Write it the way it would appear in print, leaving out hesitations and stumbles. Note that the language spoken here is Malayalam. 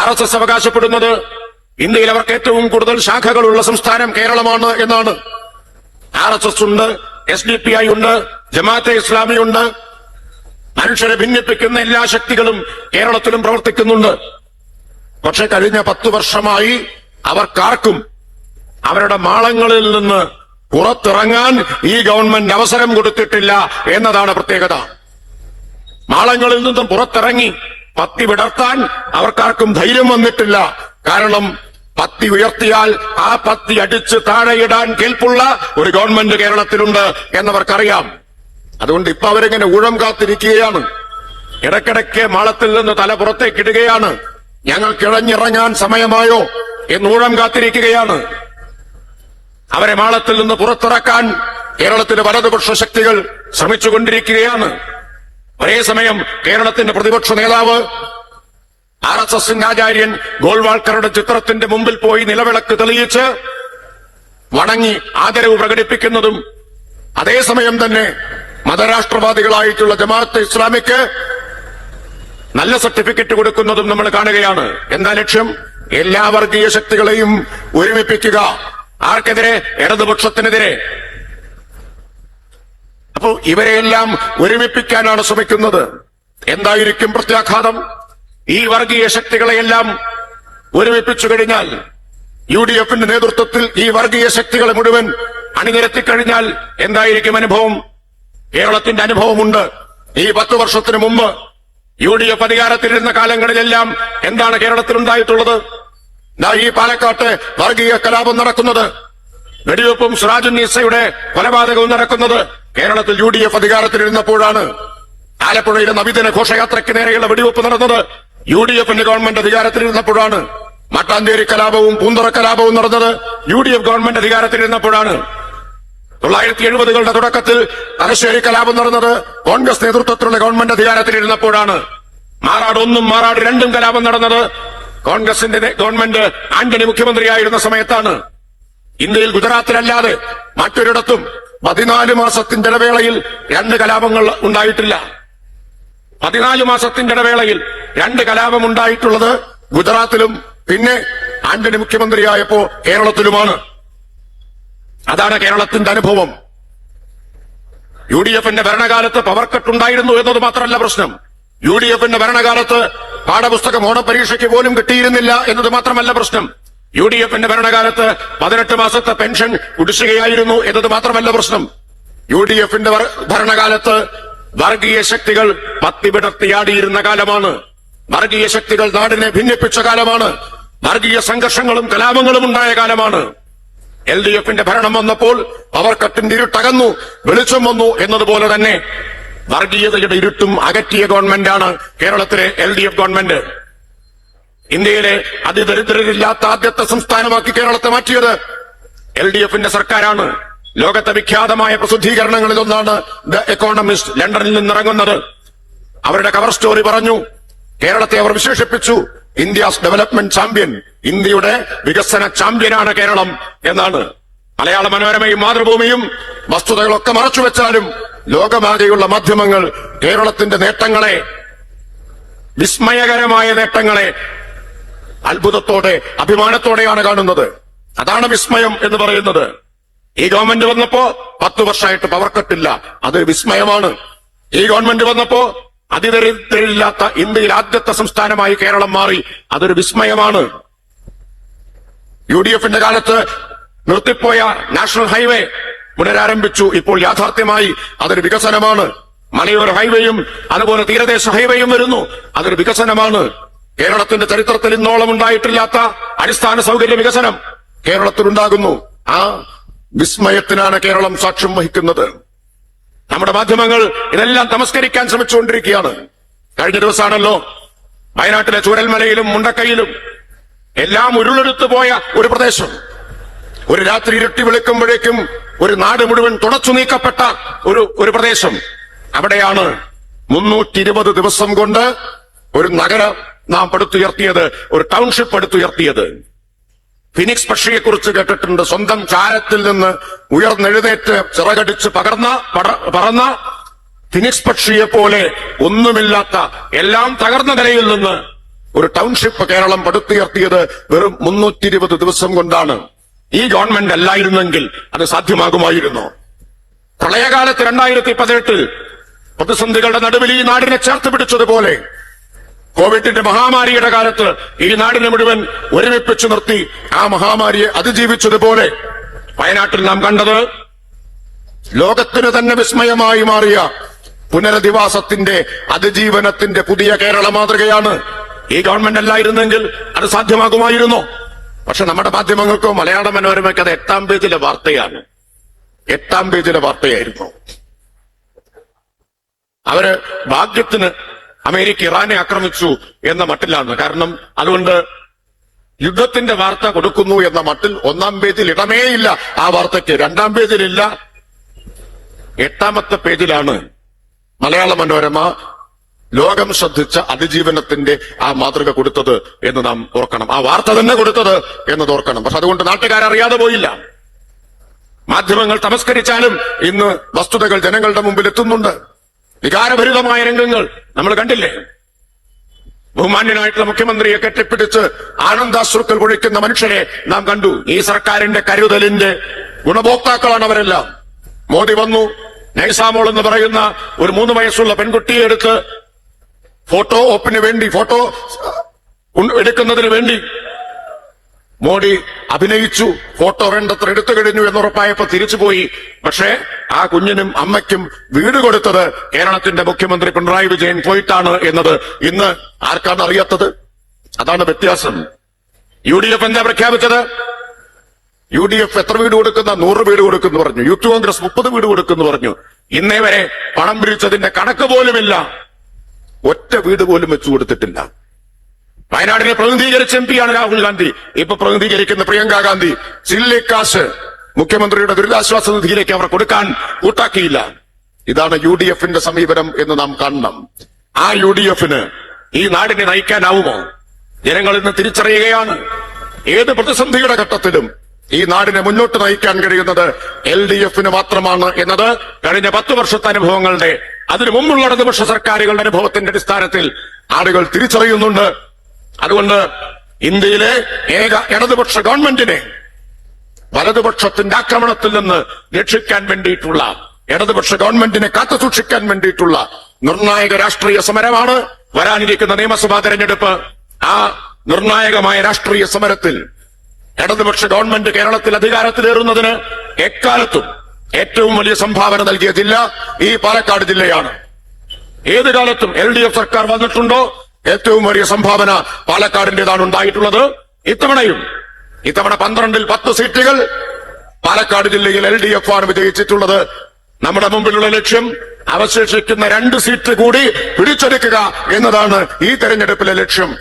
RSS അവകാശപ്പെടുന്നത് ഇന്ത്യയിൽ അവർക്ക് ഏറ്റവും കൂടുതൽ ശാഖകളുള്ള സംസ്ഥാനം കേരളമാണ് എന്നാണ്. RSS ഉണ്ട്, SDPI ഉണ്ട്, ജമാഅത്തെ ഇസ്ലാമി ഉണ്ട്. മനുഷ്യരെ ഭിന്നിപ്പിക്കുന്ന എല്ലാ ശക്തികളും കേരളത്തിലും പ്രവർത്തിക്കുന്നുണ്ട്. പക്ഷെ കഴിഞ്ഞ 10 വർഷമായി അവർക്കാർക്കും അവരുടെ മാളങ്ങളിൽ നിന്ന് പുറത്തിറങ്ങാൻ ഈ ഗവൺമെന്റ് അവസരം കൊടുത്തിട്ടില്ല എന്നതാണ് പ്രത്യേകത. മാളങ്ങളിൽ നിന്നും പുറത്തിറങ്ങി പത്തി വിടർത്താൻ അവർക്കാർക്കും ധൈര്യം വന്നിട്ടില്ല. കാരണം പത്തി ഉയർത്തിയാൽ ആ പത്തി അടിച്ച് താഴെയിടാൻ കേൾപ്പുള്ള ഒരു ഗവൺമെന്റ് കേരളത്തിലുണ്ട് എന്നവർക്കറിയാം. അതുകൊണ്ട് ഇപ്പൊ അവരിങ്ങനെ ഊഴം കാത്തിരിക്കുകയാണ്. ഇടയ്ക്കിടയ്ക്ക് മാളത്തിൽ നിന്ന് തല പുറത്തേക്കിടുകയാണ്. ഞങ്ങൾ കിഴഞ്ഞിറങ്ങാൻ സമയമായോ എന്ന് ഊഴം കാത്തിരിക്കുകയാണ്. അവരെ മാളത്തിൽ നിന്ന് പുറത്തിറക്കാൻ കേരളത്തിലെ വലതുപക്ഷ ശക്തികൾ ശ്രമിച്ചുകൊണ്ടിരിക്കുകയാണ്. ഒരേ സമയം കേരളത്തിന്റെ പ്രതിപക്ഷ നേതാവ് RSSന്റെ ആചാര്യൻ ഗോൾവാൾക്കറുടെ ചിത്രത്തിന്റെ മുമ്പിൽ പോയി നിലവിളക്ക് തെളിയിച്ച് വണങ്ങി ആദരവ് പ്രകടിപ്പിക്കുന്നതും അതേസമയം തന്നെ മതരാഷ്ട്രവാദികളായിട്ടുള്ള ജമാഅത്തെ ഇസ്ലാമിക്ക് നല്ല സർട്ടിഫിക്കറ്റ് കൊടുക്കുന്നതും നമ്മൾ കാണുകയാണ്. എന്താ ലക്ഷ്യം? എല്ലാ വർഗീയ ശക്തികളെയും ഒരുമിപ്പിക്കുക. ആർക്കെതിരെ? ഇടതുപക്ഷത്തിനെതിരെ. അപ്പോ ഇവരെയെല്ലാം ഒരുമിപ്പിക്കാനാണ് ശ്രമിക്കുന്നത്. എന്തായിരിക്കും പ്രത്യാഘാതം? ഈ വർഗീയ ശക്തികളെയെല്ലാം ഒരുമിപ്പിച്ചു കഴിഞ്ഞാൽ, UDFന്റെ നേതൃത്വത്തിൽ ഈ വർഗീയ ശക്തികളെ മുഴുവൻ അണിനിരത്തിക്കഴിഞ്ഞാൽ എന്തായിരിക്കും അനുഭവം? കേരളത്തിന്റെ അനുഭവമുണ്ട്. ഈ 10 വർഷത്തിന് മുമ്പ് UDF അധികാരത്തിലിരുന്ന കാലങ്ങളിലെല്ലാം എന്താണ് കേരളത്തിലുണ്ടായിട്ടുള്ളത്? ഈ പാലക്കാട്ട് വർഗീയ കലാപം നടക്കുന്നത്, വെടിവെപ്പും സിറാജുന്നീസയുടെ കൊലപാതകവും നടക്കുന്നത് കേരളത്തിൽ UDF അധികാരത്തിലിരുന്നപ്പോഴാണ്. ആലപ്പുഴയിലെ നബിദിന ഘോഷയാത്രയ്ക്ക് നേരെയുള്ള വെടിവെപ്പ് നടന്നത് UDFന്റെ ഗവൺമെന്റ് അധികാരത്തിലിരുന്നപ്പോഴാണ്. മട്ടാഞ്ചേരി കലാപവും പൂന്തറ കലാപവും നടന്നത് UDF ഗവൺമെന്റ് അധികാരത്തിലിരുന്നപ്പോഴാണ്. 1970കളുടെ തുടക്കത്തിൽ തലശ്ശേരി കലാപം നടന്നത് കോൺഗ്രസ് നേതൃത്വത്തിലുള്ള ഗവൺമെന്റ് അധികാരത്തിലിരുന്നപ്പോഴാണ്. മാറാട് 1ഉം മാറാട് 2ഉം കലാപം നടന്നത് കോൺഗ്രസിന്റെ ഗവൺമെന്റ് ആന്റണി മുഖ്യമന്ത്രിയായിരുന്ന സമയത്താണ്. ഇന്ത്യയിൽ ഗുജറാത്തിലല്ലാതെ മറ്റൊരിടത്തും 14 മാസത്തിന്റെ ഇടവേളയിൽ 2 കലാപങ്ങൾ ഉണ്ടായിട്ടില്ല. 14 മാസത്തിന്റെ ഇടവേളയിൽ 2 കലാപം ഉണ്ടായിട്ടുള്ളത് ഗുജറാത്തിലും പിന്നെ ആന്റണി മുഖ്യമന്ത്രിയായപ്പോ കേരളത്തിലുമാണ്. അതാണ് കേരളത്തിന്റെ അനുഭവം. UDFന്റെ ഭരണകാലത്ത് പവർ കട്ട് ഉണ്ടായിരുന്നു എന്നത് മാത്രമല്ല പ്രശ്നം. UDFന്റെ ഭരണകാലത്ത് പാഠപുസ്തകം ഓണപരീക്ഷയ്ക്ക് പോലും കിട്ടിയിരുന്നില്ല എന്നത് മാത്രമല്ല പ്രശ്നം. UDFന്റെ ഭരണകാലത്ത് 18 മാസത്തെ പെൻഷൻ കുടിശ്ശികയായിരുന്നു എന്നത് മാത്രമല്ല പ്രശ്നം. UDFന്റെ ഭരണകാലത്ത് വർഗീയ ശക്തികൾ പത്തി വിടർത്തിയാടിയിരുന്ന കാലമാണ്. വർഗീയ ശക്തികൾ നാടിനെ ഭിന്നിപ്പിച്ച കാലമാണ്. വർഗീയ സംഘർഷങ്ങളും കലാപങ്ങളും ഉണ്ടായ കാലമാണ്. LDFന്റെ ഭരണം വന്നപ്പോൾ പവർ കട്ടിന്റെ ഇരുട്ടകന്നു, വെളിച്ചം വന്നു എന്നതുപോലെ തന്നെ വർഗീയതയുടെ ഇരുട്ടും അകറ്റിയ ഗവൺമെന്റാണ് കേരളത്തിലെ LDF ഗവൺമെന്റ്. ഇന്ത്യയിലെ അതിദരിദ്രരില്ലാത്ത ആദ്യത്തെ സംസ്ഥാനമാക്കി കേരളത്തെ മാറ്റിയത് LDFന്റെ സർക്കാരാണ്. ലോകത്തെ വിഖ്യാതമായ പ്രസിദ്ധീകരണങ്ങളിൽ ഒന്നാണ് ദ എക്കോണമിസ്റ്റ്, ലണ്ടനിൽ നിന്നിറങ്ങുന്നത്. അവരുടെ കവർ സ്റ്റോറി പറഞ്ഞു, കേരളത്തെ അവർ വിശേഷിപ്പിച്ചു ഇന്ത്യാസ് ഡെവലപ്മെന്റ് ചാമ്പ്യൻ, ഇന്ത്യയുടെ വികസന ചാമ്പ്യനാണ് കേരളം എന്നാണ്. മലയാള മനോരമയും മാതൃഭൂമിയും വസ്തുതകളൊക്കെ മറച്ചുവെച്ചാലും ലോകമാകെയുള്ള മാധ്യമങ്ങൾ കേരളത്തിന്റെ നേട്ടങ്ങളെ, വിസ്മയകരമായ നേട്ടങ്ങളെ അത്ഭുതത്തോടെ അഭിമാനത്തോടെയാണ് കാണുന്നത്. അതാണ് വിസ്മയം എന്ന് പറയുന്നത്. ഈ ഗവൺമെന്റ് വന്നപ്പോ 10 വർഷമായിട്ട് പവർ കട്ടില്ല, അതൊരു വിസ്മയമാണ്. ഈ ഗവൺമെന്റ് വന്നപ്പോ അതിദരിദ്രരില്ലാത്ത ഇന്ത്യയിൽ ആദ്യത്തെ സംസ്ഥാനമായി കേരളം മാറി, അതൊരു വിസ്മയമാണ്. UDFന്റെ കാലത്ത് നിർത്തിപ്പോയ നാഷണൽ ഹൈവേ പുനരാരംഭിച്ചു, ഇപ്പോൾ യാഥാർത്ഥ്യമായി, അതൊരു വികസനമാണ്. മലയോര ഹൈവേയും അതുപോലെ തീരദേശ ഹൈവേയും വരുന്നു, അതൊരു വികസനമാണ്. കേരളത്തിന്റെ ചരിത്രത്തിൽ ഇന്നോളം ഉണ്ടായിട്ടില്ലാത്ത അടിസ്ഥാന സൗകര്യ വികസനം കേരളത്തിലുണ്ടാകുന്നു. ആ വിസ്മയത്തിനാണ് കേരളം സാക്ഷ്യം വഹിക്കുന്നത്. നമ്മുടെ മാധ്യമങ്ങൾ ഇതെല്ലാം തമസ്കരിക്കാൻ ശ്രമിച്ചുകൊണ്ടിരിക്കുകയാണ്. കഴിഞ്ഞ ദിവസമാണല്ലോ വയനാട്ടിലെ ചൂരൽമലയിലും മുണ്ടക്കൈയിലും എല്ലാം ഉരുളെടുത്തു പോയ ഒരു പ്രദേശം, ഒരു രാത്രി ഇരുട്ടി വിളിക്കുമ്പോഴേക്കും ഒരു നാട് മുഴുവൻ തുടച്ചു നീക്കപ്പെട്ട ഒരു പ്രദേശം. അവിടെയാണ് 320 ദിവസം കൊണ്ട് ഒരു നഗരം നാം പടുത്തുയർത്തിയത്, ഒരു ടൗൺഷിപ്പ് പടുത്തുയർത്തിയത്. ഫിനിക്സ് പക്ഷിയെക്കുറിച്ച് കേട്ടിട്ടുണ്ട്. സ്വന്തം ചാരത്തിൽ നിന്ന് ഉയർന്നെഴുന്നേറ്റ് ചിറകടിച്ച് പറന്ന ഫിനിക്സ് പക്ഷിയെ പോലെ ഒന്നുമില്ലാത്ത, എല്ലാം തകർന്ന നിലയിൽ നിന്ന് ഒരു ടൗൺഷിപ്പ് കേരളം പടുത്തുയർത്തിയത് വെറും 320 ദിവസം കൊണ്ടാണ്. ഈ ഗവൺമെന്റ് അല്ലായിരുന്നെങ്കിൽ അത് സാധ്യമാകുമായിരുന്നു. പ്രളയകാലത്ത് 2018 പ്രതിസന്ധികളുടെ നടുവിൽ ഈ നാടിനെ ചേർത്ത് പിടിച്ചതുപോലെ കോവിഡിന്റെ മഹാമാരിയുടെ കാലത്ത് ഈ നാടിനെ മുഴുവൻ ഒരുമിപ്പിച്ചു നിർത്തി ആ മഹാമാരിയെ അതിജീവിച്ചതുപോലെ വയനാട്ടിൽ നാം കണ്ടത് ലോകത്തിന് തന്നെ വിസ്മയമായി മാറിയ പുനരധിവാസത്തിന്റെ അതിജീവനത്തിന്റെ പുതിയ കേരള മാതൃകയാണ്. ഈ ഗവൺമെന്റ് അല്ലായിരുന്നെങ്കിൽ അത് സാധ്യമാകുമായിരുന്നു. പക്ഷെ നമ്മുടെ മാധ്യമങ്ങൾക്കോ മലയാള മനോരമയ്ക്ക് അത് 8-ാം പേജിലെ വാർത്തയാണ്. 8-ാം പേജിലെ വാർത്തയായിരുന്നു. അവര് ഭാഗ്യത്തിന് അമേരിക്ക ഇറാനെ ആക്രമിച്ചു എന്ന മട്ടിലാണ്. കാരണം അതുകൊണ്ട് യുദ്ധത്തിന്റെ വാർത്ത കൊടുക്കുന്നു എന്ന മട്ടിൽ 1-ാം പേജിൽ ഇടമേയില്ല ആ വാർത്തയ്ക്ക്. 2-ാം പേജിലില്ല. 8-ാമത്തെ പേജിലാണ് മലയാള മനോരമ ലോകം ശ്രദ്ധിച്ച അതിജീവനത്തിന്റെ ആ മാതൃക കൊടുത്തത് എന്ന് നാം ഓർക്കണം. ആ വാർത്ത തന്നെ കൊടുത്തത് എന്നത് ഓർക്കണം. പക്ഷെ അതുകൊണ്ട് നാട്ടുകാരറിയാതെ പോയില്ല. മാധ്യമങ്ങൾ തമസ്കരിച്ചാലും ഇന്ന് വസ്തുതകൾ ജനങ്ങളുടെ മുമ്പിൽ എത്തുന്നുണ്ട്. വികാരഭരിതമായ രംഗങ്ങൾ നമ്മൾ കണ്ടില്ലേ? ബഹുമാന്യനായിട്ടുള്ള മുഖ്യമന്ത്രിയെ കെട്ടിപ്പിടിച്ച് ആനന്ദാശ്രുക്കൾ പൊഴിക്കുന്ന മനുഷ്യരെ നാം കണ്ടു. ഈ സർക്കാരിന്റെ കരുതലിന്റെ ഗുണഭോക്താക്കളാണ് അവരെല്ലാം. മോദി വന്നു, നൈസാമോൾ എന്ന് പറയുന്ന ഒരു 3 വയസ്സുള്ള പെൺകുട്ടിയെ എടുത്ത് ഫോട്ടോ ഓപ്പിന് വേണ്ടി, ഫോട്ടോ എടുക്കുന്നതിന് വേണ്ടി മോഡി അഭിനയിച്ചു. ഫോട്ടോ വേണ്ടത്ര എടുത്തു കഴിഞ്ഞു എന്നുറപ്പായപ്പോ തിരിച്ചുപോയി. പക്ഷേ ആ കുഞ്ഞിനും അമ്മയ്ക്കും വീട് കൊടുത്തത് കേരളത്തിന്റെ മുഖ്യമന്ത്രി പിണറായി വിജയൻ പോയിട്ടാണ് എന്നത് ഇന്ന് ആർക്കാണ് അറിയാത്തത്? അതാണ് വ്യത്യാസം. UDF എന്താ പ്രഖ്യാപിച്ചത്? UDF എത്ര വീട് കൊടുക്കുന്ന? 100 വീട് കൊടുക്കുന്നു പറഞ്ഞു. യൂത്ത് കോൺഗ്രസ് 30 വീട് കൊടുക്കുന്നു പറഞ്ഞു. ഇന്നേ വരെ പണം പിരിച്ചതിന്റെ കണക്ക് പോലുമില്ല. ഒറ്റ വീട് പോലും വെച്ചു കൊടുത്തിട്ടില്ല. വയനാടിനെ പ്രതിനിധീകരിച്ച MP-യാണ് രാഹുൽ ഗാന്ധി. ഇപ്പൊ പ്രതിനിധീകരിക്കുന്ന പ്രിയങ്ക ഗാന്ധി. ചില്ലിക്കാശ് മുഖ്യമന്ത്രിയുടെ ദുരിതാശ്വാസ നിധിയിലേക്ക് അവർ കൊടുക്കാൻ കൂട്ടാക്കിയില്ല. ഇതാണ് UDF-ന്റെ സമീപനം എന്ന് നാം കാണണം. ആ UDF-ന് ഈ നാടിനെ നയിക്കാനാവുമോ? ജനങ്ങൾ ഇന്ന് തിരിച്ചറിയുകയാണ്. ഏത് പ്രതിസന്ധിയുടെ ഘട്ടത്തിലും ഈ നാടിനെ മുന്നോട്ട് നയിക്കാൻ കഴിയുന്നത് LDF-ന് മാത്രമാണ് എന്നത് കഴിഞ്ഞ 10 വർഷത്തെ അനുഭവങ്ങളുടെ, അതിനു മുമ്പുള്ള ഇടതുപക്ഷ സർക്കാരുകളുടെ അനുഭവത്തിന്റെ അടിസ്ഥാനത്തിൽ ആളുകൾ തിരിച്ചറിയുന്നുണ്ട്. അതുകൊണ്ട് ഇന്ത്യയിലെ ഏക ഇടതുപക്ഷ ഗവൺമെന്റിനെ വലതുപക്ഷത്തിന്റെ ആക്രമണത്തിൽ നിന്ന് രക്ഷിക്കാൻ വേണ്ടിയിട്ടുള്ള, ഇടതുപക്ഷ ഗവൺമെന്റിനെ കാത്തുസൂക്ഷിക്കാൻ വേണ്ടിയിട്ടുള്ള നിർണായക രാഷ്ട്രീയ സമരമാണ് വരാനിരിക്കുന്ന നിയമസഭാ തെരഞ്ഞെടുപ്പ്. ആ നിർണായകമായ രാഷ്ട്രീയ സമരത്തിൽ ഇടതുപക്ഷ ഗവൺമെന്റ് കേരളത്തിൽ അധികാരത്തിലേറുന്നതിന് എക്കാലത്തും ഏറ്റവും വലിയ സംഭാവന നൽകിയ ജില്ല ഈ പാലക്കാട് ജില്ലയാണ്. ഏത് കാലത്തും LDF സർക്കാർ വന്നിട്ടുണ്ടോ ഏറ്റവും വലിയ സംഭാവന പാലക്കാടിന്റേതാണ് ഉണ്ടായിട്ടുള്ളത്. ഇത്തവണ 12-ൽ 10 സീറ്റുകൾ പാലക്കാട് ജില്ലയിൽ LDF ആണ് വിജയിച്ചിട്ടുള്ളത്. നമ്മുടെ മുമ്പിലുള്ള ലക്ഷ്യം അവശേഷിക്കുന്ന 2 സീറ്റ് കൂടി പിടിച്ചെടുക്കുക എന്നതാണ് ഈ തെരഞ്ഞെടുപ്പിലെ ലക്ഷ്യം.